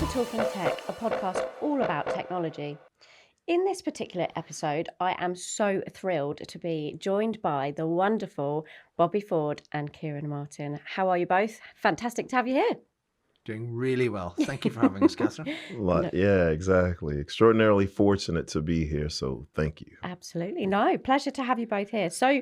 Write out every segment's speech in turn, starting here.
to Talking Tech, a podcast all about technology. In this particular episode, I am so thrilled to be joined by the wonderful Bobby Ford and Kieran Martin. How are you both? Fantastic to have you here. Doing really well. Thank you for having us, Catherine. Yeah, exactly. Extraordinarily fortunate to be here, so thank you. Absolutely. No, pleasure to have you both here. So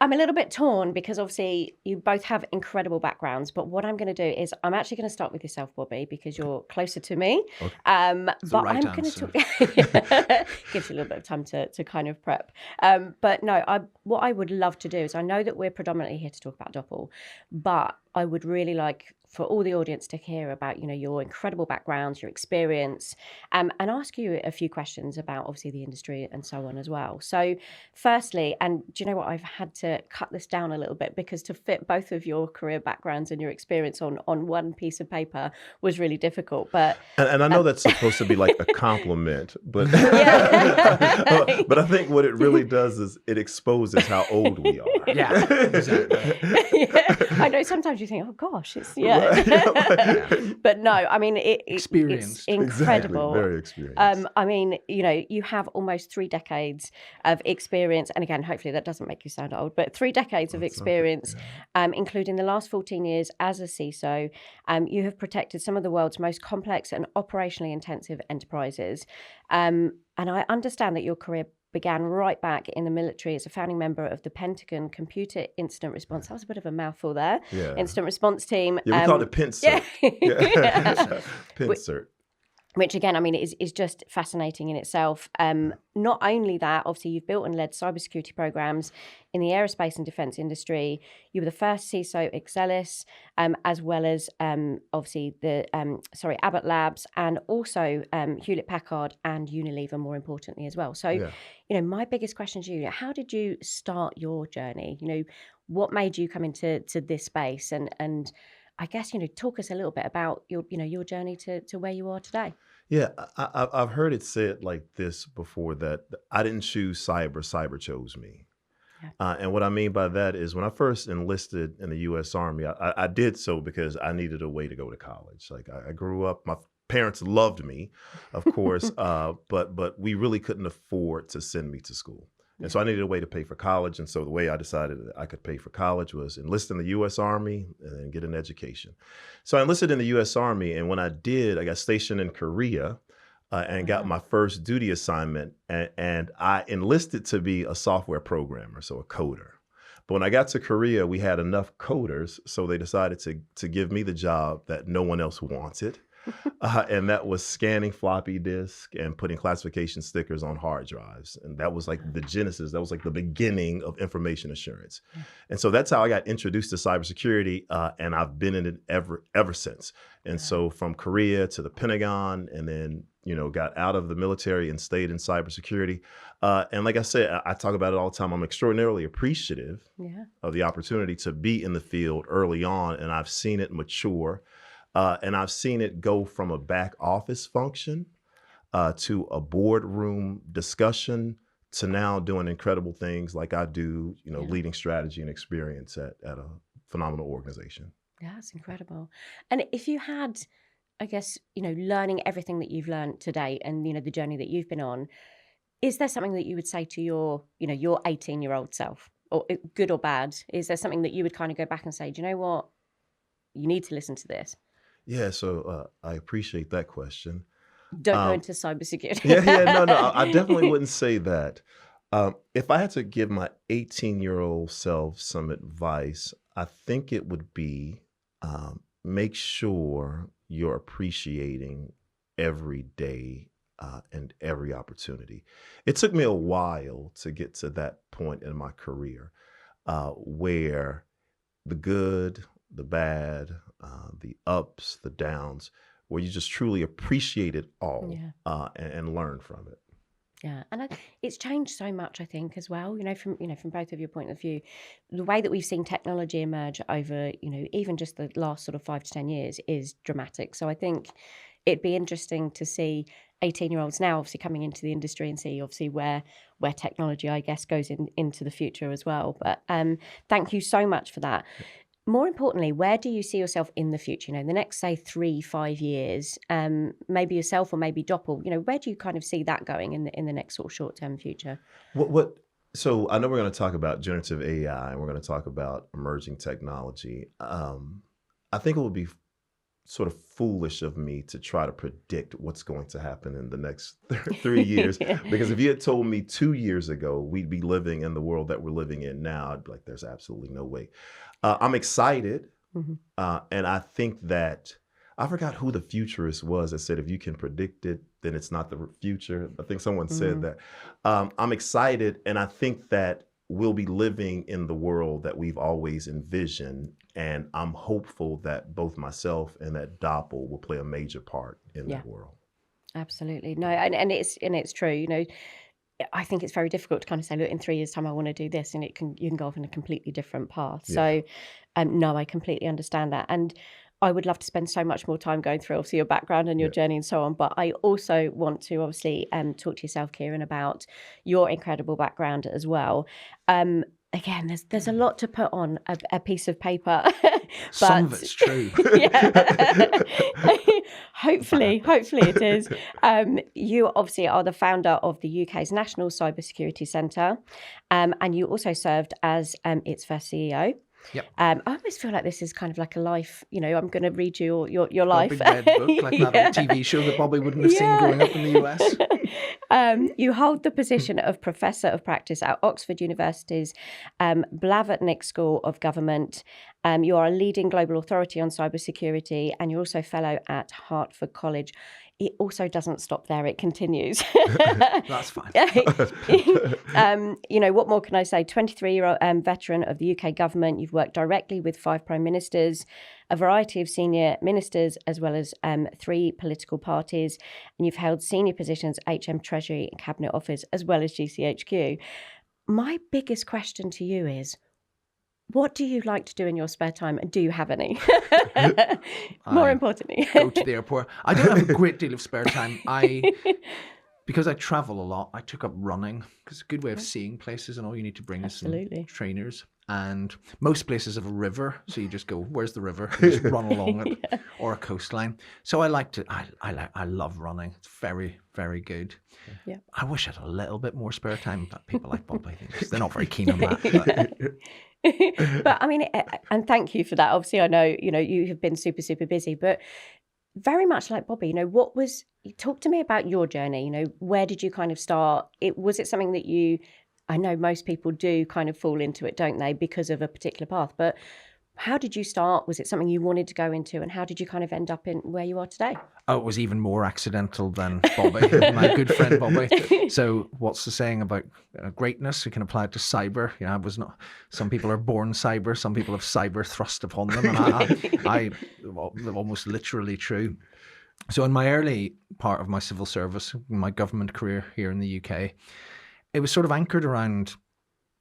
I'm a little bit torn because obviously you both have incredible backgrounds, but what I'm going to do is I'm actually going to start with yourself, Bobby, because you're closer to me. Okay. But right I'm going to answer. talk. Gives you a little bit of time to kind of prep. But no, what I would love to do is I know that we're predominantly here to talk about Doppel, but I would really like for all the audience to hear about, your incredible backgrounds, your experience, and ask you a few questions about obviously the industry and so on as well. So firstly, and do you know what, I've had to cut this down a little bit because to fit both of your career backgrounds and your experience on one piece of paper was really difficult. But And I know that's supposed to be like a compliment, but Yeah. but I think what it really does is it exposes how old we are. Yeah, exactly. Yeah. I know sometimes you think, oh gosh, it's but no, I mean it's Experienced. incredible. Exactly. Very experienced. I mean, you have almost 3 decades of experience, and again, hopefully that doesn't make you sound old, but 3 decades of That's experience, okay, including the last 14 years as a CISO. You have protected some of the world's most complex and operationally intensive enterprises, and I understand that your career began right back in the military as a founding member of the Pentagon Computer Incident Response. That was a bit of a mouthful there. Yeah. Incident Response Team. Yeah, we called it PINCERT. Yeah. PINCERT. Which again, I mean, is just fascinating in itself. Not only that, obviously, you've built and led cybersecurity programs in the aerospace and defense industry. You were the first CISO Excelis, as well as obviously the Abbott Labs, and also Hewlett Packard and Unilever, more importantly as well. So, my biggest question to you: how did you start your journey? What made you come into this space? And I guess, talk us a little bit about your journey to where you are today. Yeah, I've heard it said like this before, that I didn't choose cyber chose me. Yeah. And what I mean by that is when I first enlisted in the U.S. Army, I did so because I needed a way to go to college. Like I grew up, my parents loved me, of course, but we really couldn't afford to send me to school. And so I needed a way to pay for college. And so the way I decided that I could pay for college was enlist in the U.S. Army and then get an education. So I enlisted in the U.S. Army. And when I did, I got stationed in Korea and got my first duty assignment. And I enlisted to be a software programmer, so a coder. But when I got to Korea, we had enough coders. So they decided to give me the job that no one else wanted. And that was scanning floppy disk and putting classification stickers on hard drives. And that was like the genesis. That was like the beginning of information assurance. And so that's how I got introduced to cybersecurity. And I've been in it ever since. And so from Korea to the Pentagon, and then, got out of the military and stayed in cybersecurity. And like I said, I talk about it all the time. I'm extraordinarily appreciative of the opportunity to be in the field early on. And I've seen it mature. And I've seen it go from a back office function to a boardroom discussion to now doing incredible things like I do, leading strategy and experience at a phenomenal organization. Yeah, that's incredible. And if you had, I guess, learning everything that you've learned today and, the journey that you've been on, is there something that you would say to your 18-year-old self, or good or bad? Is there something that you would kind of go back and say, do you know what? You need to listen to this. Yeah, so I appreciate that question. Don't go into cybersecurity. No, I definitely wouldn't say that. If I had to give my 18-year-old self some advice, I think it would be make sure you're appreciating every day and every opportunity. It took me a while to get to that point in my career where the good, the bad, the ups, the downs, where you just truly appreciate it all and learn from it. Yeah, and it's changed so much, I think, as well. From both of your point of view, the way that we've seen technology emerge over, even just the last sort of 5 to 10 years is dramatic. So I think it'd be interesting to see 18-year-olds now obviously coming into the industry and see obviously where technology, I guess, goes into the future as well. But thank you so much for that. more importantly, where do you see yourself in the future? You know, the next, say, 3-5 years, maybe yourself or maybe Doppel, you know, where do you kind of see that going in the next sort of short-term future? So I know we're going to talk about generative AI and we're going to talk about emerging technology. I think it would be sort of foolish of me to try to predict what's going to happen in the next 3 years. Because if you had told me 2 years ago we'd be living in the world that we're living in now, I'd be like, there's absolutely no way. I'm excited. And I think that I forgot who the futurist was that said, if you can predict it, then it's not the future. I think someone said that. I'm excited. And I think that we'll be living in the world that we've always envisioned. And I'm hopeful that both myself and that Doppel will play a major part in that world. Absolutely. No, and it's true. You know, I think it's very difficult to kind of say, look, in 3 years' time, I want to do this, and you can go off in a completely different path. So, no, I completely understand that, and I would love to spend so much more time going through obviously your background and your journey and so on. But I also want to obviously talk to yourself, Kieran, about your incredible background as well. Again, there's a lot to put on a piece of paper. But some of it's true. Hopefully it is. You obviously are the founder of the UK's National Cybersecurity Centre, and you also served as its first CEO. Yep. I almost feel like this is kind of like a life, you know, I'm going to read you your life. Big red book, like that old TV show that Bobby wouldn't have seen growing up in the US. You hold the position of Professor of Practice at Oxford University's Blavatnik School of Government. You are a leading global authority on cybersecurity, and you're also a fellow at Hertford College. It also doesn't stop there, it continues. That's fine. You know, what more can I say? 23-year-old veteran of the UK government. You've worked directly with 5 prime ministers, a variety of senior ministers, as well as 3 political parties. And you've held senior positions at HM Treasury and Cabinet Office, as well as GCHQ. My biggest question to you is, what do you like to do in your spare time, and do you have any? More importantly, go to the airport. I don't have a great deal of spare time. Because I travel a lot, I took up running because it's a good way of seeing places, and all you need to bring is some trainers. And most places have a river, so you just go, where's the river? You just run along it, or a coastline. So I love running. It's very, very good. Yeah. I wish I had a little bit more spare time, but people like Bobby, they're not very keen on that. But I mean, and thank you for that. Obviously, I know, you know, you have been super, super busy, but very much like Bobby, you know, talk to me about your journey. You know, where did you kind of start? Was it something that I know most people do kind of fall into it, don't they, because of a particular path, but how did you start? Was it something you wanted to go into, and how did you kind of end up in where you are today? Oh, it was even more accidental than Bobby, my good friend Bobby. So what's the saying about greatness? You can apply it to cyber. You know, some people are born cyber, some people have cyber thrust upon them. And I almost literally true. So in my early part of my civil service, my government career here in the UK, it was sort of anchored around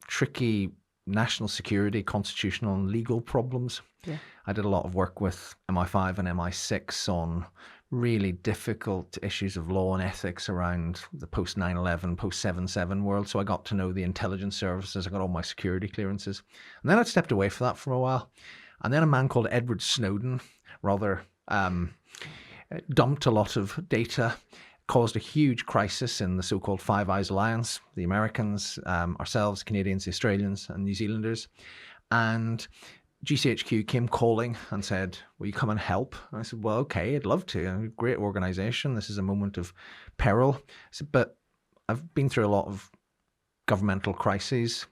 tricky national security, constitutional and legal problems. Yeah. I did a lot of work with MI5 and MI6 on really difficult issues of law and ethics around the post 9/11, post 7/7 world. So I got to know the intelligence services. I got all my security clearances. And then I stepped away from that for a while. And then a man called Edward Snowden rather dumped a lot of data, caused a huge crisis in the so-called Five Eyes Alliance, the Americans, ourselves, Canadians, the Australians and New Zealanders. And GCHQ came calling and said, will you come and help? And I said, well, okay, I'd love to. Great organization. This is a moment of peril. I said, but I've been through a lot of governmental crises.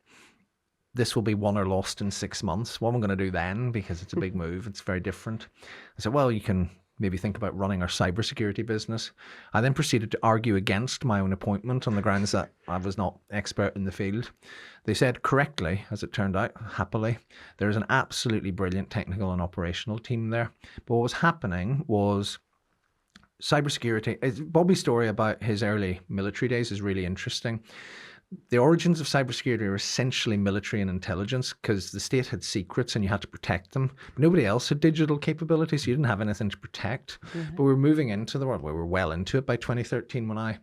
This will be won or lost in 6 months. What am I going to do then? Because it's a big move. It's very different. I said, well, you can maybe think about running our cybersecurity business. I then proceeded to argue against my own appointment on the grounds that I was not expert in the field. They said correctly, as it turned out, happily, there is an absolutely brilliant technical and operational team there. But what was happening was cybersecurity. Bobby's story about his early military days is really interesting. The origins of cybersecurity are essentially military and intelligence because the state had secrets and you had to protect them. But nobody else had digital capabilities, so you didn't have anything to protect. Mm-hmm. But we were moving into the world. We were well into it by 2013 when I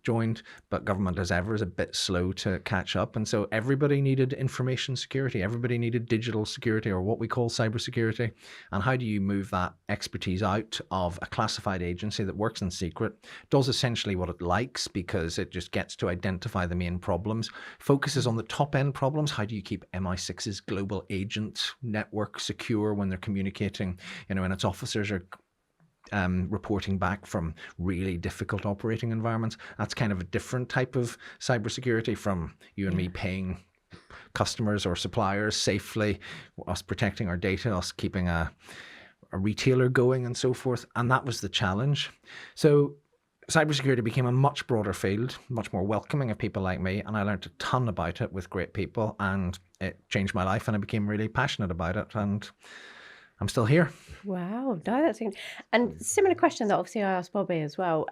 joined, but government as ever is a bit slow to catch up. And so everybody needed information security. Everybody needed digital security, or what we call cybersecurity. And how do you move that expertise out of a classified agency that works in secret, does essentially what it likes because it just gets to identify the main problems, focuses on the top end problems. How do you keep MI6's global agent network secure when they're communicating, and its officers are reporting back from really difficult operating environments? That's kind of a different type of cybersecurity from you and me paying customers or suppliers safely, us protecting our data, us keeping a retailer going and so forth. And that was the challenge. So cybersecurity became a much broader field, much more welcoming of people like me, and I learned a ton about it with great people, and it changed my life, and I became really passionate about it, and I'm still here. Wow, no, that's and similar question that obviously I asked Bobby as well.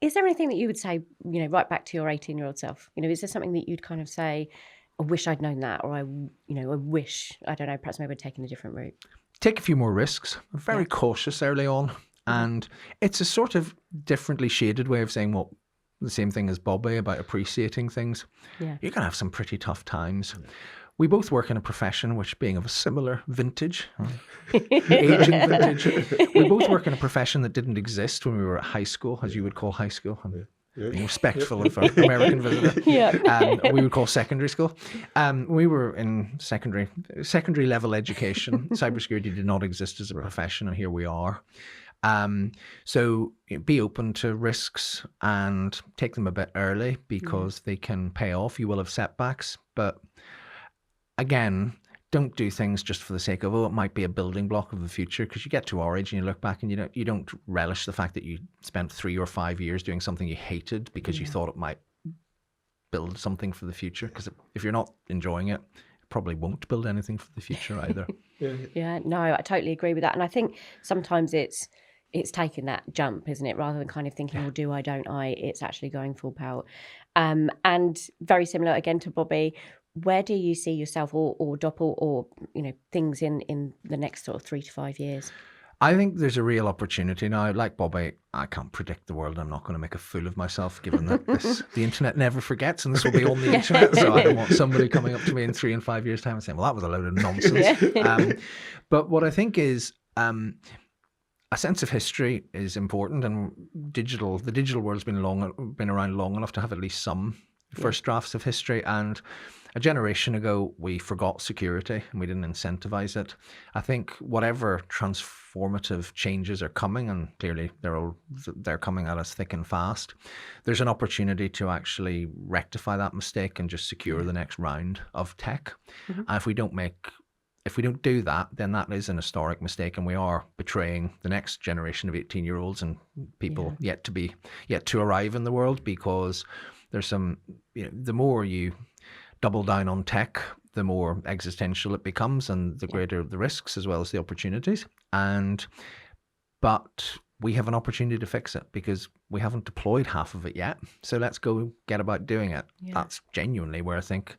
Is there anything that you would say, right back to your 18-year-old self? Is there something that you'd kind of say, I wish I'd known that, or I wish, I don't know, perhaps maybe I'd taken a different route? Take a few more risks. I'm very cautious early on, and it's a sort of differently shaded way of saying the same thing as Bobby about appreciating things. Yeah. You're going to have some pretty tough times. We both work in a profession which, being of a similar vintage, aging vintage, we both work in a profession that didn't exist when we were at high school, as you would call high school. I'm being respectful of our American visitor. We would call secondary school. We were in secondary level education. Cybersecurity did not exist as a profession, and here we are. So be open to risks and take them a bit early because they can pay off. You will have setbacks, but again, don't do things just for the sake of, it might be a building block of the future, because you get to our age and you look back and you don't relish the fact that you spent 3 or 5 years doing something you hated because you thought it might build something for the future. Because if you're not enjoying it, it probably won't build anything for the future either. Yeah, no, I totally agree with that. And I think sometimes it's taking that jump, isn't it? Rather than kind of thinking, well, do I, don't I? It's actually going full pelt. And very similar again to Bobby, where do you see yourself or Doppel or, things in the next sort of 3 to 5 years? I think there's a real opportunity now. Like Bobby, I can't predict the world. I'm not going to make a fool of myself, given that the internet never forgets, and this will be on the internet. So I don't want somebody coming up to me in 3 and 5 years' time and saying, well, that was a load of nonsense. But what I think is a sense of history is important, and the digital world's been around long enough to have at least some first drafts of history. And a generation ago, we forgot security and we didn't incentivize it. I think whatever transformative changes are coming, and clearly they're coming at us thick and fast, there's an opportunity to actually rectify that mistake and just secure the next round of tech. And if we don't do that, then that is an historic mistake, and we are betraying the next generation of 18-year-olds and people yet to arrive in the world, because there's some, the more you double down on tech, the more existential it becomes, and the greater the risks as well as the opportunities. But we have an opportunity to fix it because we haven't deployed half of it yet. So let's go get about doing it. Yeah. That's genuinely where I think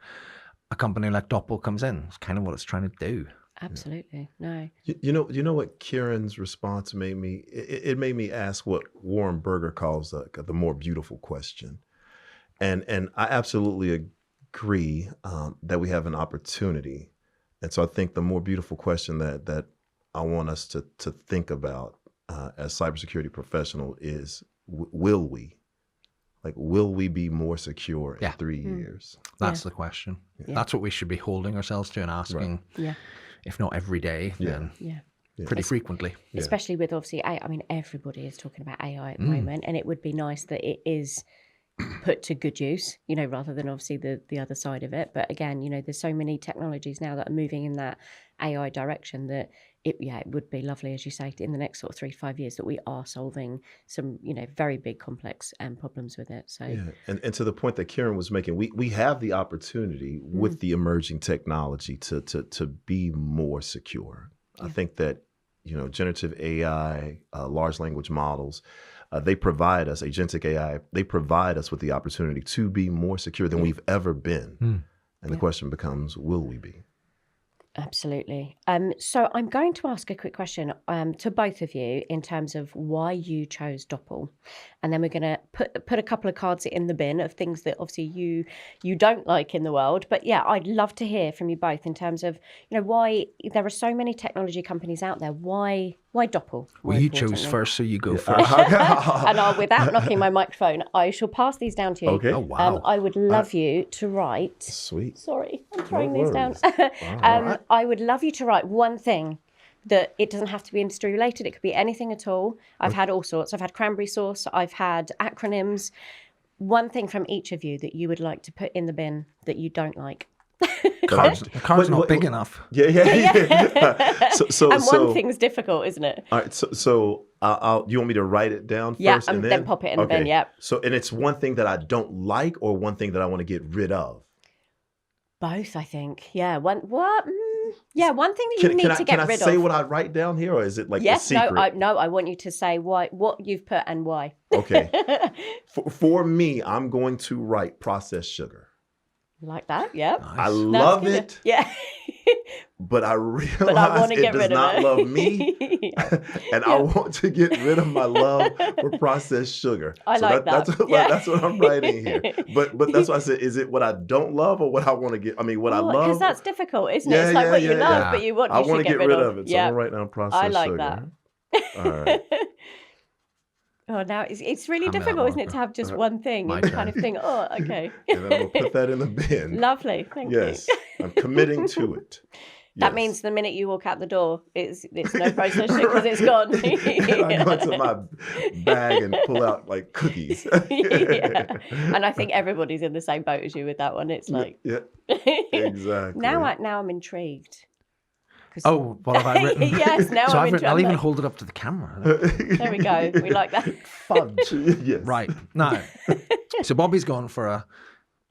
a company like Doppel comes in. It's kind of what it's trying to do. Absolutely. No. You know what Kieran's response made me? It made me ask what Warren Berger calls the more beautiful question. And I absolutely agree that we have an opportunity. And so I think the more beautiful question that I want us to think about as cybersecurity professional is, will we? Like, will we be more secure in 3 years? That's the question. Yeah. That's what we should be holding ourselves to and asking, if not every day, then pretty frequently. Especially with, obviously, I mean, everybody is talking about AI at the moment, and it would be nice that it is put to good use, rather than obviously the other side of it. But again, there's so many technologies now that are moving in that AI direction that it would be lovely, as you say, in the next sort of 3 to 5 years that we are solving some, very big complex problems with it. So and to the point that Kieran was making, we have the opportunity with the emerging technology to be more secure. I think that, generative AI, large language models, they provide us, agentic AI, they provide us with the opportunity to be more secure than we've ever been. And the question becomes, will we be? Absolutely. So I'm going to ask a quick question to both of you in terms of why you chose Doppel, and then we're going to put a couple of cards in the bin of things that obviously you don't like in the world. But yeah, I'd love to hear from you both in terms of why there are so many technology companies out there. Why Doppel? Well, you chose first, so you go first. And without knocking my microphone, I shall pass these down to you. Okay. Oh, wow. I would love you to write. Sweet. Sorry, I'm throwing these down. Wow. I would love you to write one thing that it doesn't have to be industry related. It could be anything at all. I've had all sorts. I've had cranberry sauce. I've had acronyms. One thing from each of you that you would like to put in the bin that you don't like. The car's not big enough. Yeah. So And one thing's difficult, isn't it? All right. So you want me to write it down Yeah, first, and then pop it in the bin. Yep. So and it's one thing that I don't like, or one thing that I want to get rid of. Both, I think. Yeah. One thing that you need to get can I rid of. say what I write down here, or is it like a Yes. secret? No. I want you to say what you've put and why. Okay. For me, I'm going to write processed sugar. Like that. Yep. Nice. I love good. it, Yeah. but I realize wanna it get does rid of not it. love me, and I want to get rid of my love for processed sugar. I like that. That's what I'm writing here. But that's why I said, is it what I don't love or what I want to get? I mean, what I love. Because that's difficult, isn't it? It's like what you love, but you want. I want to get rid of it. So I'm writing down processed I like sugar. that. All right. Oh, now it's really I'm difficult, isn't it, to have just one thing My and kind of turn. think, oh, okay. And then we'll put that in the bin. Lovely, thank Yes, you. I'm committing to it. That Yes. means the minute you walk out the door, it's no processed sugar because it's gone. I go into my bag and pull out like cookies. Yeah. And I think everybody's in the same boat as you with that one. It's like, Yeah, exactly. now I'm intrigued. Oh, what have I written? Yes, now So I'm I've written, I'll intrigued. even hold it up to the camera. There we go. We like that. Fudge. Yes. Right. Now, so Bobby's gone for a,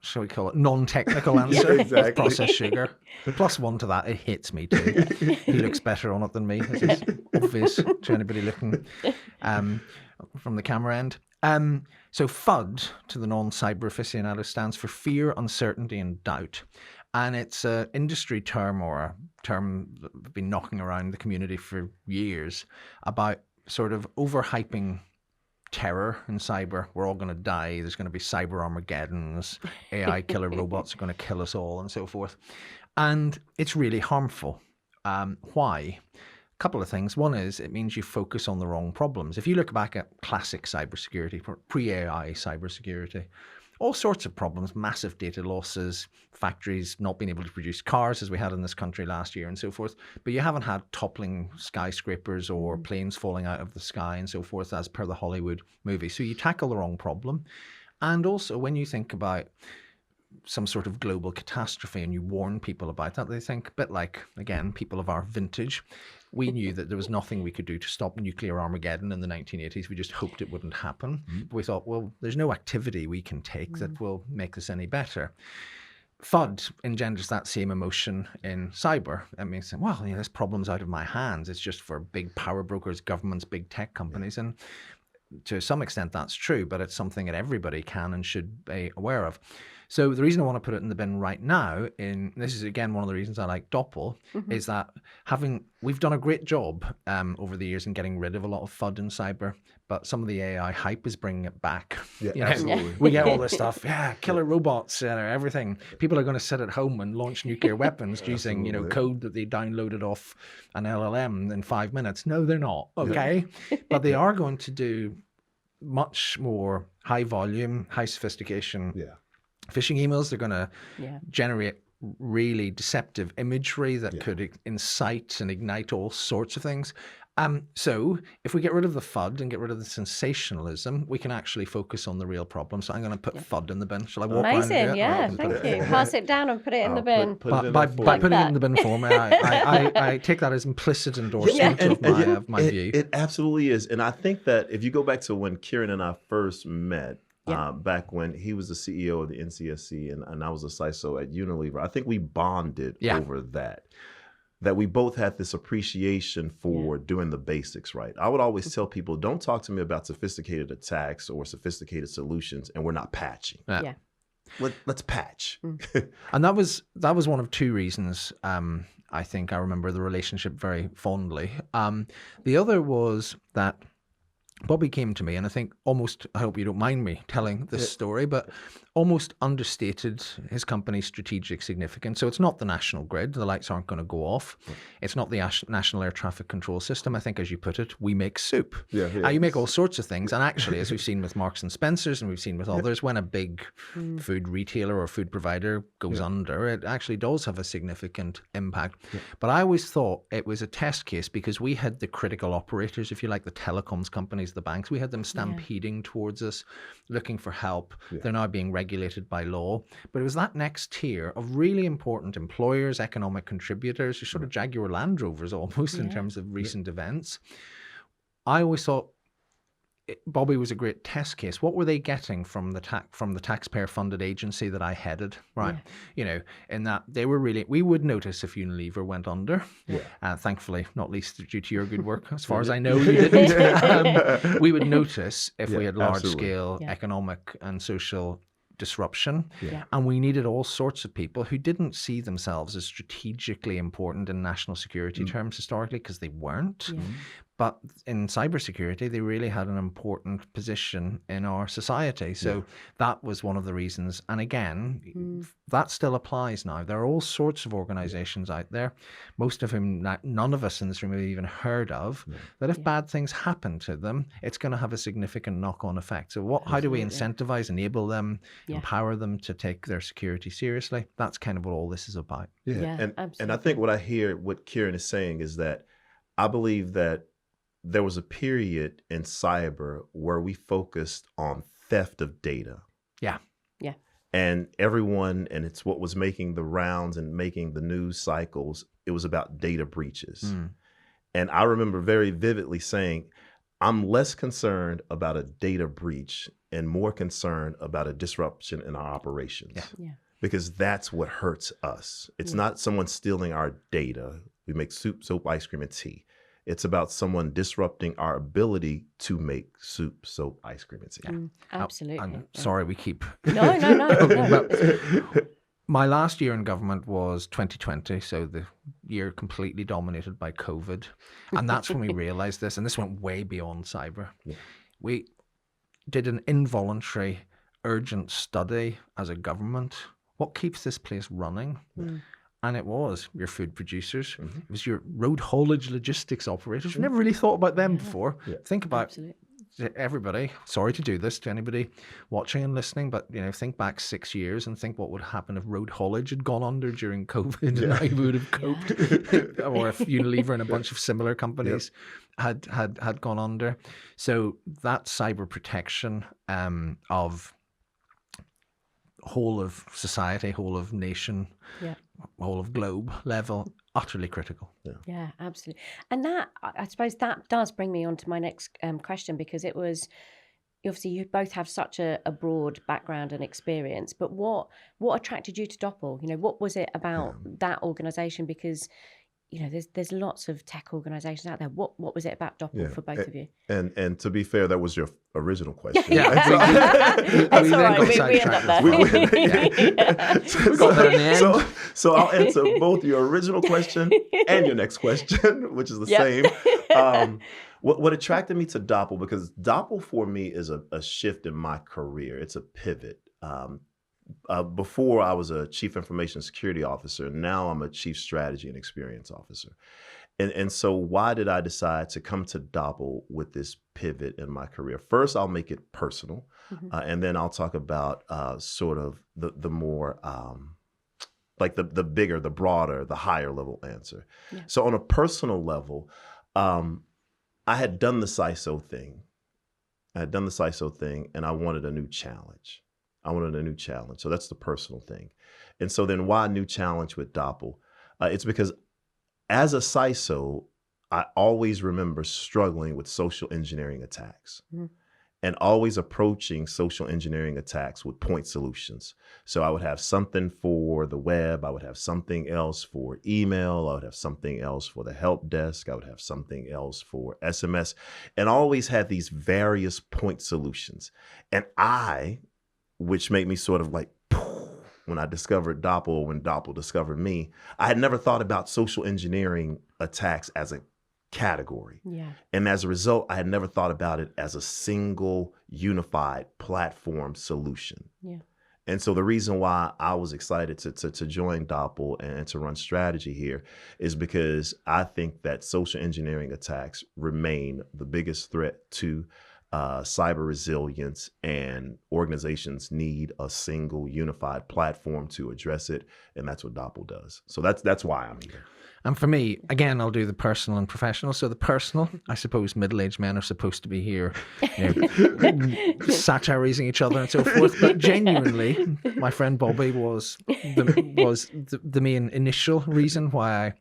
shall we call it, non-technical answer. exactly. Processed sugar. +1 to that, it hits me too. He looks better on it than me. This is obvious to anybody looking from the camera end. So FUD, to the non-cyber aficionado, stands for fear, uncertainty, and doubt. And it's an industry term, or a term that's been knocking around the community for years, about sort of overhyping terror in cyber. We're all going to die. There's going to be cyber Armageddons. AI killer robots are going to kill us all, and so forth. And it's really harmful. Why? A couple of things. One is it means you focus on the wrong problems. If you look back at classic cybersecurity, pre-AI cybersecurity, all sorts of problems, massive data losses, factories not being able to produce cars as we had in this country last year and so forth. But you haven't had toppling skyscrapers or planes falling out of the sky and so forth as per the Hollywood movie. So you tackle the wrong problem. And also when you think about some sort of global catastrophe and you warn people about that, they think, a bit like, again, people of our vintage, we knew that there was nothing we could do to stop nuclear Armageddon in the 1980s. We just hoped it wouldn't happen. But we thought, well, there's no activity we can take that will make this any better. FUD engenders that same emotion in cyber. It means, well, this problem's out of my hands. It's just for big power brokers, governments, big tech companies. And to some extent, that's true, but it's something that everybody can and should be aware of. So the reason I want to put it in the bin right now, this is again one of the reasons I like Doppel, is that we've done a great job over the years in getting rid of a lot of FUD in cyber, but some of the AI hype is bringing it back. Yeah, absolutely. We get all this stuff, killer robots, everything. People are going to sit at home and launch nuclear weapons using code that they downloaded off an LLM in 5 minutes. No, they're not. Okay, but they are going to do much more high volume, high sophistication. Yeah. Phishing emails. They're going to generate really deceptive imagery that could incite and ignite all sorts of things. So if we get rid of the FUD and get rid of the sensationalism, we can actually focus on the real problem. So I'm going to put FUD in the bin. Shall I walk around Amazing, here? yeah, thank you. Pass it down and put it in the bin. By putting it in the bin for me, I take that as implicit endorsement of my view. It absolutely is. And I think that if you go back to when Kieran and I first met, back when he was the CEO of the NCSC and I was a CISO at Unilever, I think we bonded over that we both had this appreciation for doing the basics right. I would always tell people, don't talk to me about sophisticated attacks or sophisticated solutions and we're not patching. Let's patch. And that was one of two reasons I think I remember the relationship very fondly. The other was that Bobby came to me, and I think almost, I hope you don't mind me telling this story, but almost understated his company's strategic significance. So it's not the national grid. The lights aren't going to go off. It's not the national air traffic control system. I think, as you put it, we make soup. You make all sorts of things. And actually, as we've seen with Marks and Spencer's and we've seen with others, when a big food retailer or food provider goes under, it actually does have a significant impact. But I always thought it was a test case because we had the critical operators, if you like, the telecoms companies, the banks. We had them stampeding towards us, looking for help. They're now being regulated by law. But it was that next tier of really important employers, economic contributors, who sort of Jaguar Land Rovers almost in terms of recent events. I always thought Bobby was a great test case. What were they getting from the taxpayer-funded agency that I headed? Right, you know, in that they were really. We would notice if Unilever went under. Thankfully, not least due to your good work, as far as I know, you didn't. We would notice if we had large-scale economic and social disruption, and we needed all sorts of people who didn't see themselves as strategically important in national security terms historically, because they weren't. But in cybersecurity, they really had an important position in our society. So that was one of the reasons. And again, that still applies now. There are all sorts of organizations out there, most of whom none of us in this room have even heard of, that if bad things happen to them, it's going to have a significant knock-on effect. So how do we incentivize, enable them, empower them to take their security seriously? That's kind of what all this is about. And I think what I hear what Kieran is saying is that I believe that there was a period in cyber where we focused on theft of data. And everyone, and it's what was making the rounds and making the news cycles, it was about data breaches. And I remember very vividly saying, I'm less concerned about a data breach and more concerned about a disruption in our operations. Because that's what hurts us. It's not someone stealing our data. We make soup, soap, ice cream, and tea. It's about someone disrupting our ability to make soup, soap, ice cream, and tea. Absolutely. I'm sorry we keep... No. My last year in government was 2020, so the year completely dominated by COVID. And that's when we realized this, and this went way beyond cyber. We did an involuntary, urgent study as a government. What keeps this place running? And it was your food producers. It was your road haulage logistics operators. We've never really thought about them before. Think about everybody. Sorry to do this to anybody watching and listening, but think back 6 years and think what would happen if road haulage had gone under during COVID and how you would have coped, or if Unilever and a bunch of similar companies had gone under. So that cyber protection of whole of society, whole of nation, whole of globe level, utterly critical. Yeah, absolutely. And that, I suppose that does bring me on to my next question, because it was, obviously you both have such a broad background and experience, but what attracted you to Doppel? What was it about that organization? Because there's lots of tech organizations out there. What was it about Doppel for both of you? And to be fair, that was your original question. That's all right. We end up there. So I'll answer both your original question and your next question, which is the same. What attracted me to Doppel, because Doppel for me is a shift in my career. It's a pivot. Before I was a chief information security officer, now I'm a chief strategy and experience officer. And so why did I decide to come to Doppel with this pivot in my career? First, I'll make it personal, and then I'll talk about sort of the more like the bigger, the broader, the higher level answer. So on a personal level, I had done the CISO thing. And I wanted a new challenge. So that's the personal thing. And so then why a new challenge with Doppel? It's because as a CISO, I always remember struggling with social engineering attacks and always approaching social engineering attacks with point solutions. So I would have something for the web. I would have something else for email. I would have something else for the help desk. I would have something else for SMS, and always had these various point solutions. And which made me sort of like when I discovered Doppel, when Doppel discovered me, I had never thought about social engineering attacks as a category. Yeah. And as a result, I had never thought about it as a single unified platform solution. Yeah. And so the reason why I was excited to join Doppel and to run strategy here is because I think that social engineering attacks remain the biggest threat to cyber resilience, and organizations need a single unified platform to address it. And that's what Doppel does. So that's why I'm here. And for me, again, I'll do the personal and professional. So the personal, I suppose middle-aged men are supposed to be here, satirizing each other and so forth. But genuinely, my friend Bobby was the main initial reason why I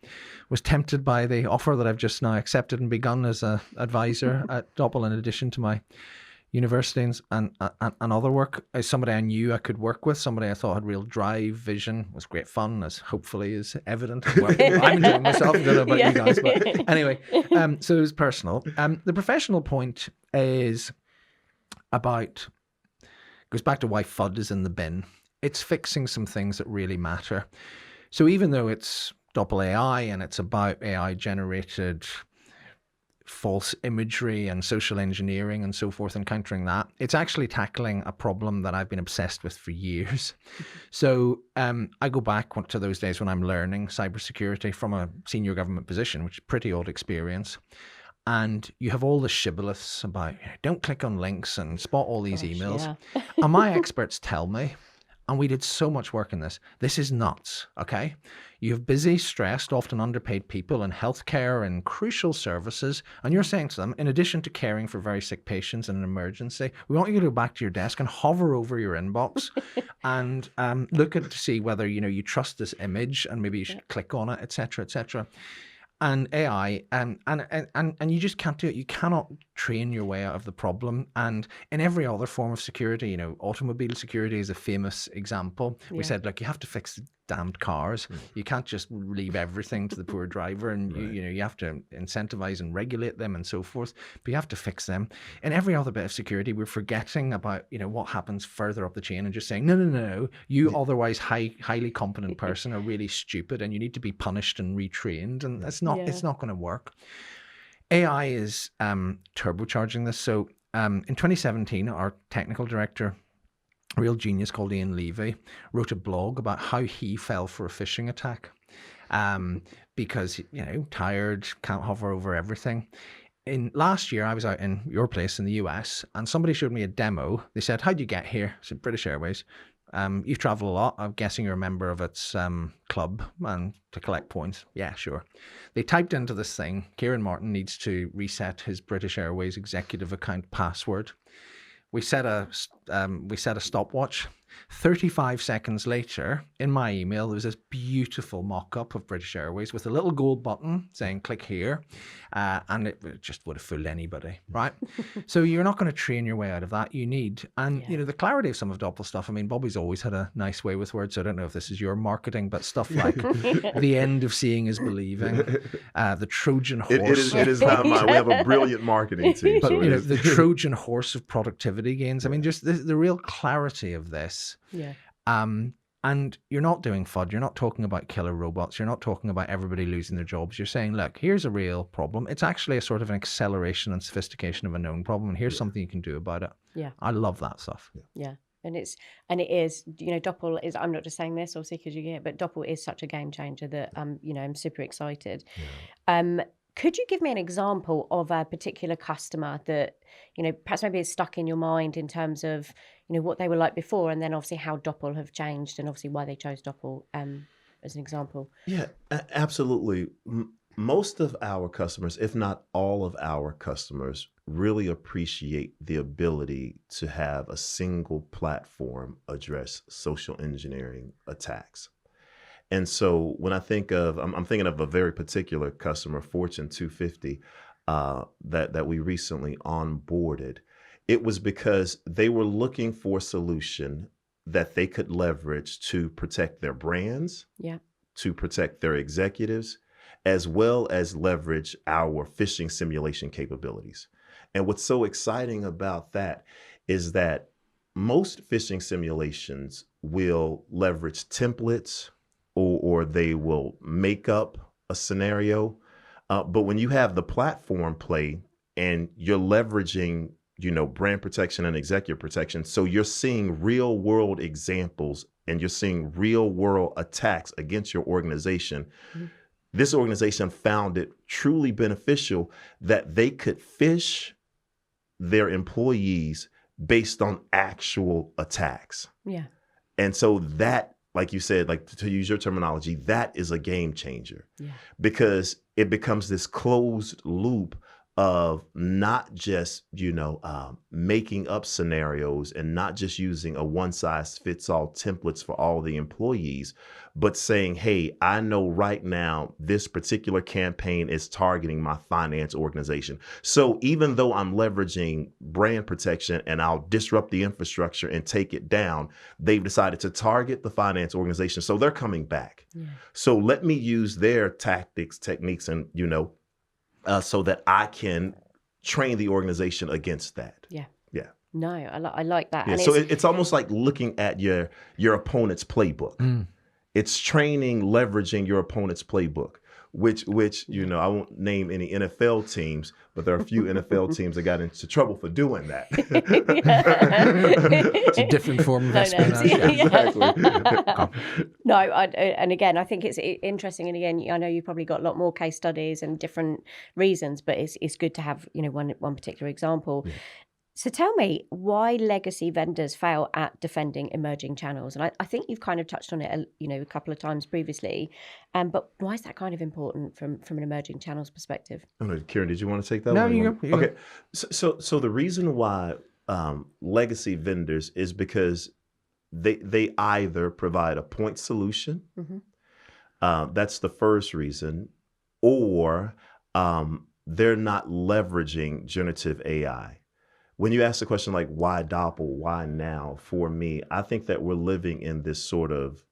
was tempted by the offer that I've just now accepted and begun as an advisor at Doppel, in addition to my university and other work. As somebody I knew I could work with, somebody I thought had real drive, vision, was great fun, as hopefully is evident. Well, I'm enjoying myself. I don't know about you guys, but anyway, so it was personal. The professional point is goes back to why FUD is in the bin. It's fixing some things that really matter. So even though it's Doppel AI and it's about AI generated false imagery and social engineering and so forth, and countering that, it's actually tackling a problem that I've been obsessed with for years. So I go back to those days when I'm learning cybersecurity from a senior government position, which is a pretty old experience. And you have all the shibboleths about don't click on links and spot all these emails. Yeah. And my experts tell me, and we did so much work in this is nuts, okay? You have busy, stressed, often underpaid people in healthcare and crucial services, and you're saying to them, in addition to caring for very sick patients in an emergency, we want you to go back to your desk and hover over your inbox and look to see whether you trust this image, and maybe you should click on it, etc., etc. And AI, and you just can't do it. You cannot train your way out of the problem. And in every other form of security, automobile security is a famous example. We said, look, you have to fix the damned cars. You can't just leave everything to the poor driver, and you have to incentivize and regulate them and so forth. But you have to fix them. In every other bit of security, we're forgetting about what happens further up the chain and just saying, no, you otherwise highly competent person are really stupid, and you need to be punished and retrained. And it's not going to work. AI is turbocharging this. So in 2017, our technical director, a real genius called Ian Levy, wrote a blog about how he fell for a phishing attack because, tired, can't hover over everything. Last year, I was out in your place in the US, and somebody showed me a demo. They said, how'd you get here? I said, British Airways. You've traveled a lot. I'm guessing you're a member of its club and to collect points. Yeah, sure. They typed into this thing, Kieran Martin needs to reset his British Airways executive account password. We set a stopwatch. 35 seconds later, in my email, there was this beautiful mock-up of British Airways with a little gold button saying click here, and it just would have fooled anybody, right? So you're not going to train your way out of that. You need, and the clarity of some of Doppel stuff. I mean, Bobby's always had a nice way with words, so I don't know if this is your marketing, but stuff like the end of seeing is believing, the Trojan horse. It is not mine. We have a brilliant marketing team. But the Trojan horse of productivity gains. I mean, just the real clarity of this. Yeah. And you're not doing FUD. You're not talking about killer robots. You're not talking about everybody losing their jobs. You're saying, look, here's a real problem. It's actually a sort of an acceleration and sophistication of a known problem, and here's something you can do about it. Yeah. I love that stuff. Yeah. And it is, Doppel is, I'm not just saying this obviously because you get it, but Doppel is such a game changer that I'm super excited. Yeah. Could you give me an example of a particular customer that, perhaps maybe is stuck in your mind in terms of, what they were like before, and then obviously how Doppel have changed, and obviously why they chose Doppel as an example? Yeah, absolutely. Most of our customers, if not all of our customers, really appreciate the ability to have a single platform address social engineering attacks. And so when I think of, I'm thinking of a very particular customer, Fortune 250, that we recently onboarded. It was because they were looking for a solution that they could leverage to protect their brands, to protect their executives, as well as leverage our phishing simulation capabilities. And what's so exciting about that is that most phishing simulations will leverage templates or they will make up a scenario. But when you have the platform play and you're leveraging, brand protection and executive protection, so you're seeing real world examples and you're seeing real world attacks against your organization. Mm-hmm. This organization found it truly beneficial that they could phish their employees based on actual attacks. Yeah. And so that, like you said, like to use your terminology, that is a game changer. Yeah. Because it becomes this closed loop of not just, making up scenarios and not just using a one-size-fits-all templates for all the employees, but saying, hey, I know right now this particular campaign is targeting my finance organization. So even though I'm leveraging brand protection and I'll disrupt the infrastructure and take it down, they've decided to target the finance organization. So they're coming back. Yeah. So let me use their tactics, techniques, and, so that I can train the organization against that. Yeah. Yeah. No, I like that. Yeah. And so it's almost like looking at your opponent's playbook. Mm. It's training, leveraging your opponent's playbook, which I won't name any NFL teams, but there are a few NFL teams that got into trouble for doing that. It's a different form of espionage. Yeah. Exactly. No, and again, I think it's interesting. And again, I know you've probably got a lot more case studies and different reasons, but it's good to have, one particular example. Yeah. So tell me why legacy vendors fail at defending emerging channels. And I think you've kind of touched on it, a couple of times previously. But why is that kind of important from an emerging channels perspective? I don't know, Kieran, did you want to take that No, one? you go. Okay. So the reason why legacy vendors is because they either provide a point solution. Mm-hmm. That's the first reason, or they're not leveraging generative AI. When you ask the question like, why Doppel, why now? For me, I think that we're living in this sort of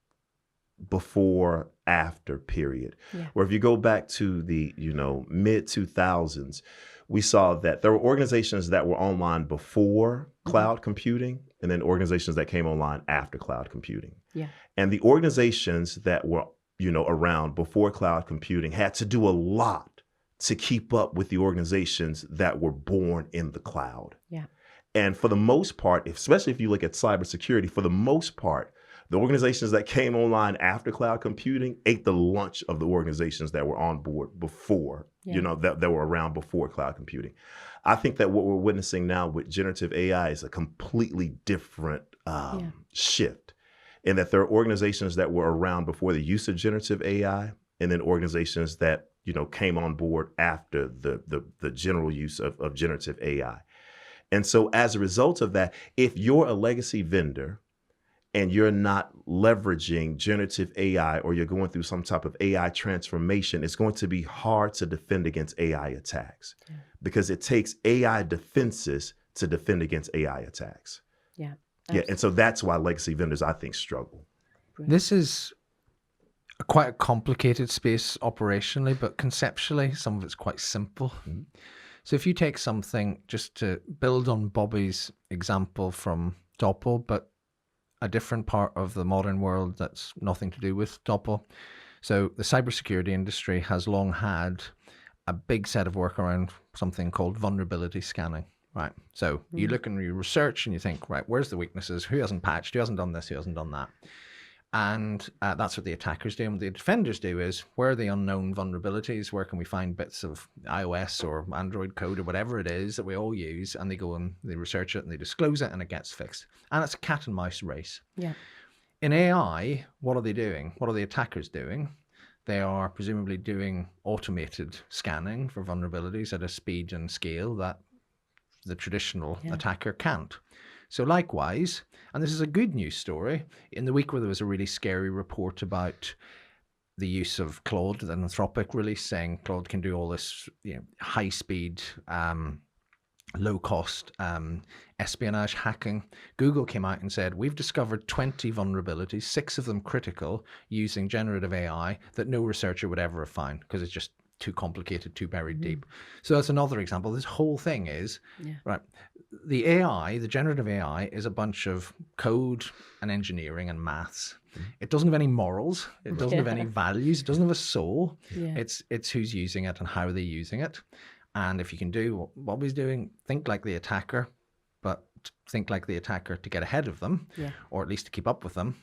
before after period, where if you go back to the, mid 2000s, we saw that there were organizations that were online before cloud computing and then organizations that came online after cloud computing. Yeah. And the organizations that were, around before cloud computing had to do a lot to keep up with the organizations that were born in the cloud. Yeah. And for the most part, especially if you look at cybersecurity, for the most part, the organizations that came online after cloud computing ate the lunch of the organizations that were on board before, that were around before cloud computing. I think that what we're witnessing now with generative AI is a completely different shift, in that there are organizations that were around before the use of generative AI, and then organizations that came on board after the general use of generative AI. And so as a result of that, if you're a legacy vendor and you're not leveraging generative AI, or you're going through some type of AI transformation, it's going to be hard to defend against AI attacks, because it takes AI defenses to defend against AI attacks. Yeah. Absolutely. Yeah. And so that's why legacy vendors, I think, struggle. This is quite a complicated space operationally, but conceptually, some of it's quite simple. Mm-hmm. So if you take something, just to build on Bobby's example from Doppel, but a different part of the modern world that's nothing to do with Doppel. So the cybersecurity industry has long had a big set of work around something called vulnerability scanning, right? So you look and you research and you think, right, where's the weaknesses? Who hasn't patched? Who hasn't done this? Who hasn't done that? And that's what the attackers do. And what the defenders do is, where are the unknown vulnerabilities? Where can we find bits of iOS or Android code or whatever it is that we all use? And they go and they research it and they disclose it and it gets fixed. And it's a cat and mouse race. Yeah. In AI, what are they doing? What are the attackers doing? They are presumably doing automated scanning for vulnerabilities at a speed and scale that the traditional attacker can't. So likewise, and this is a good news story, in the week where there was a really scary report about the use of Claude, the Anthropic release, saying Claude can do all this high-speed, low-cost espionage hacking, Google came out and said, we've discovered 20 vulnerabilities, 6 of them critical, using generative AI that no researcher would ever have found, because it's just too complicated, too buried deep. So that's another example. This whole thing is, right, the AI, the generative AI, is a bunch of code and engineering and maths. It doesn't have any morals. It doesn't have any values. It doesn't have a soul. It's who's using it and how they're using it. And if you can do what Bobby's doing, think like the attacker, but think like the attacker to get ahead of them, or at least to keep up with them,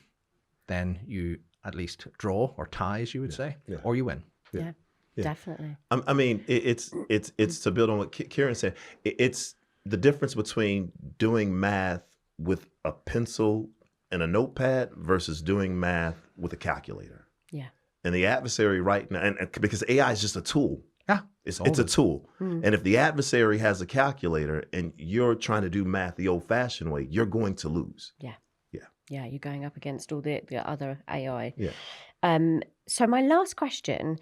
then you at least draw or tie, as you would say, or you win. Yeah. Definitely. I mean, it's to build on what Kieran said. It's the difference between doing math with a pencil and a notepad versus doing math with a calculator. Yeah. And the adversary right now, and because AI is just a tool. Yeah. It's a tool. And if the adversary has a calculator and you're trying to do math the old-fashioned way, you're going to lose. Yeah, you're going up against all the other AI. Yeah. So my last question,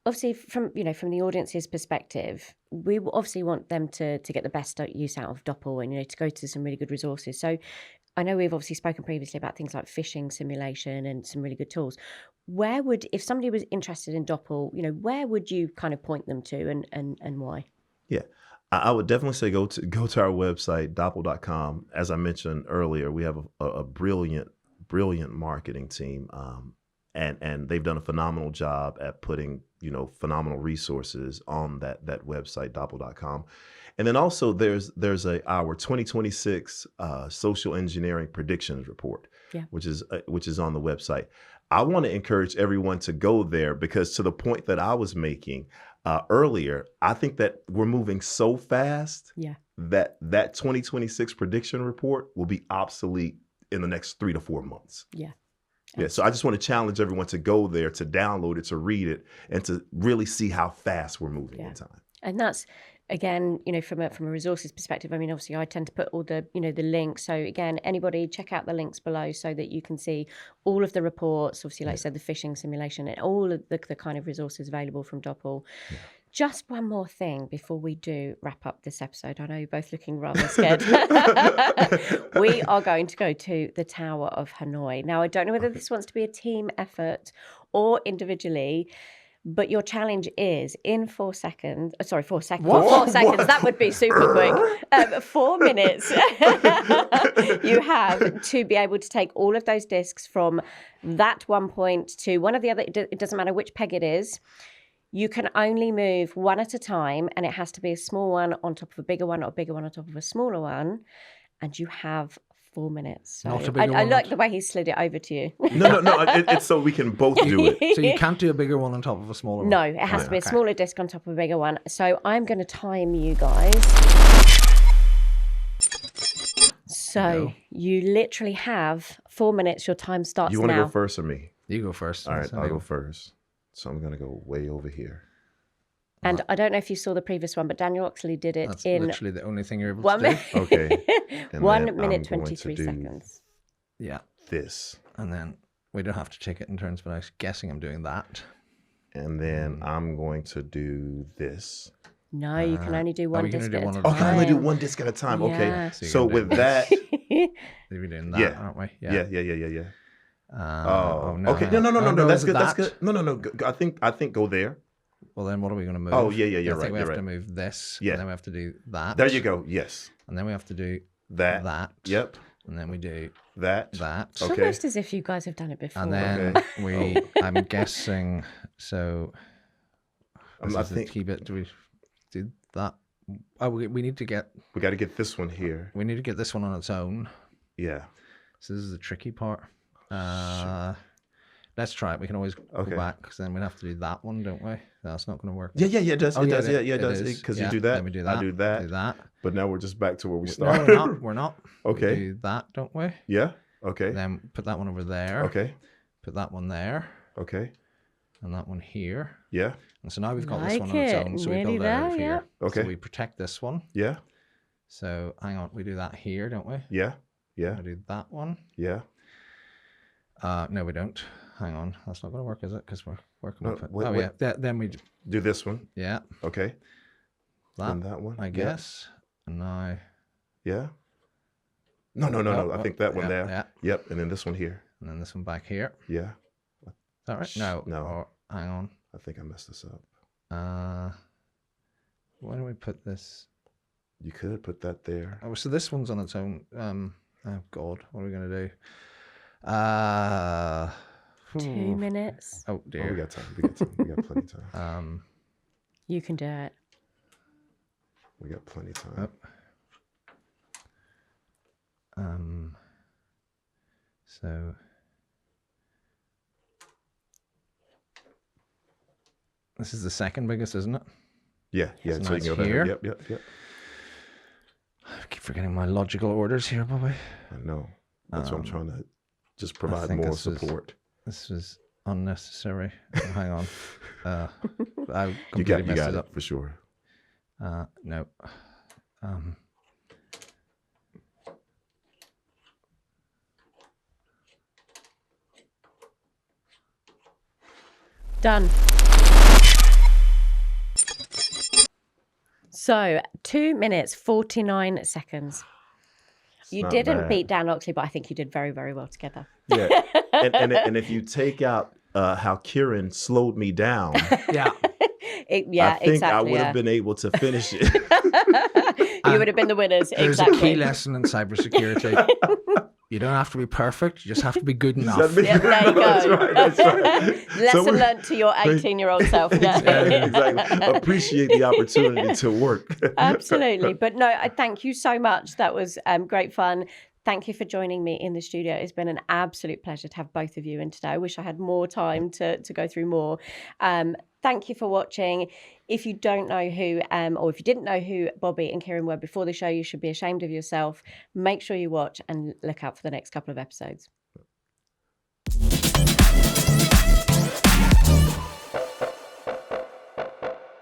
obviously from the audience's perspective, we obviously want them to get the best use out of Doppel and to go to some really good resources. So I know we've obviously spoken previously about things like phishing simulation and some really good tools. If somebody was interested in Doppel, where would you kind of point them to and why? Yeah. I would definitely say go to our website, doppel.com. As I mentioned earlier, we have a brilliant marketing team, and they've done a phenomenal job at putting phenomenal resources on that website, doppel.com. And then also there's our 2026 social engineering predictions report, which is on the website. I want to encourage everyone to go there because to the point that I was making earlier, I think that we're moving so fast that 2026 prediction report will be obsolete in the next 3 to 4 months. Yeah, so I just want to challenge everyone to go there, to download it, to read it, and to really see how fast we're moving in time. And that's, again, from a resources perspective, I mean, obviously I tend to put all the, the links. So again, anybody check out the links below so that you can see all of the reports, obviously, like I said, the phishing simulation and all of the kind of resources available from Doppel. Yeah. Just one more thing before we do wrap up this episode. I know you're both looking rather scared. We are going to go to the Tower of Hanoi. Now, I don't know whether this wants to be a team effort or individually, but your challenge is in 4 seconds. Sorry, 4 seconds. What? 4 seconds. That would be super quick. 4 minutes. You have to be able to take all of those discs from that one point to one of the other. It doesn't matter which peg it is. You can only move one at a time, and it has to be a small one on top of a bigger one or a bigger one on top of a smaller one. And you have 4 minutes. So I like the way he slid it over to you. No. It's so we can both do it. So you can't do a bigger one on top of a smaller one? No, it has to be a smaller disc on top of a bigger one. So I'm going to time you guys. So you literally have 4 minutes. Your time starts now. You want to go first or me? You go first. All right, I'll go first. So I'm going to go way over here. And I don't know if you saw the previous one, but Daniel Oxley did it That's in literally the only thing you're able to do. Okay. 1 minute, 23 seconds. Yeah. This. And then we don't have to take it in turns, but I was guessing I'm doing that. And then I'm going to do this. No, you can only do one disc at a time. Oh, can I only do one disc at a time? Yeah. Okay. So with that. We're doing that, aren't we? Yeah. Oh no. Okay. No. That's good. That's good. No. I think go there. Well, then what are we going to move? Oh, yeah. I think we have to move this. Yeah. And then we have to do that. There you go. Yes. And then we have to do that. Yep. And then we do that. Okay. It's almost as if you guys have done it before. And then I'm guessing, so I think keep it. Do we do that? Oh, we need to get. We got to get this one here. We need to get this one on its own. Yeah. So this is the tricky part. Let's try it. We can always go back because then we'd have to do that one, don't we? That's not going to work. Yeah, it does. It does. Because you do that. Then we do that. I do that. Do that. But now we're just back to where we started. No, we're not. Okay. We do that, don't we? Yeah. Okay. Then put that one over there. Okay. Put that one there. Okay. And that one here. Yeah. And so now we've got this one on its own. So we build that over here. Okay. So we protect this one. Yeah. So hang on. We do that here, don't we? Yeah. Yeah. I do that one. Yeah. No, we don't. Hang on. That's not going to work, is it? Because we're working with it. Wait. Yeah. Then we do this one. Yeah. Okay. And that one. I guess. And now. Yeah. No. I think that one there. Yeah. Yep. And then this one here. And then this one back here. Yeah. Is that right? No. No. Hang on. I think I messed this up. Where do we put this? You could put that there. Oh, so this one's on its own. Oh God, what are we gonna do? 2 minutes. Oh Oh, we dear. got time. We got time. We got plenty of time. You can do it. We got plenty of time. So this is the second biggest, isn't it? Yeah. So So you it's can go here. there. Yep. I keep forgetting my logical orders here, Bobby. I know. That's what I'm trying to just provide think more this is- support. This was unnecessary. Oh, hang on. I You completely messed got it it up. for sure. No. Done. So 2 minutes, 49 seconds. You not didn't bad. beat Dan Oxley, but I think you did very, very well together. Yeah. and if you take out how Kieran slowed me down, Yeah. I think exactly. I would have been able to finish it. You would have been the winners. There's Exactly. a key lesson in cybersecurity. You don't have to be perfect. You just have to be good enough. Yeah, there you go. That's right. Lesson learned to your 18-year-old self. Yeah. Exactly. Appreciate the opportunity to work. Absolutely. But no, I thank you so much. That was great fun. Thank you for joining me in the studio. It's been an absolute pleasure to have both of you in today. I wish I had more time to go through more. Thank you for watching. If you don't know who, or if you didn't know who Bobby and Kieran were before the show, you should be ashamed of yourself. Make sure you watch and look out for the next couple of episodes.